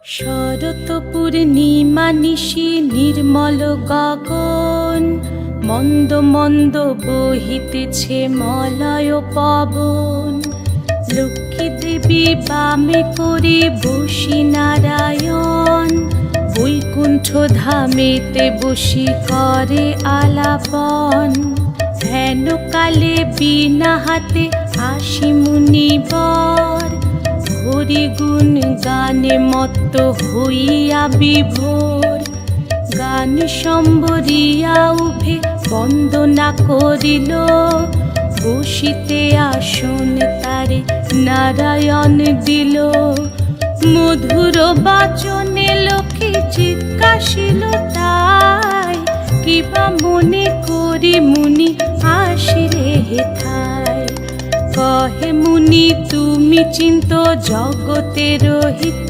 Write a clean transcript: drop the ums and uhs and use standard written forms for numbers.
শরৎ পূর্ণিমা নিশি নির্মল গগন, মন্দ মন্দ বহিতেছে মলয় পবন। লক্ষ্মী দেবী বামে করে বসি নারায়ণ, বৈকুণ্ঠ ধামেতে বসি করে আলাপন। হেন কালে বিনা হাতে আসি মুনিবর, হরি গুণ গানে মত্ত হইয়া বিভোর। গান সম্বরিয়া উভে বন্দনা করিল, বসিতে আসন তারে নারায়ণ দিল। মধুর বাচনে লোকে জিজ্ঞাসিল তাই, কিবা মনে করি মুনি আসিরে হেথায়। কহে মুনি তুমি চিন্ত জগতের হিত,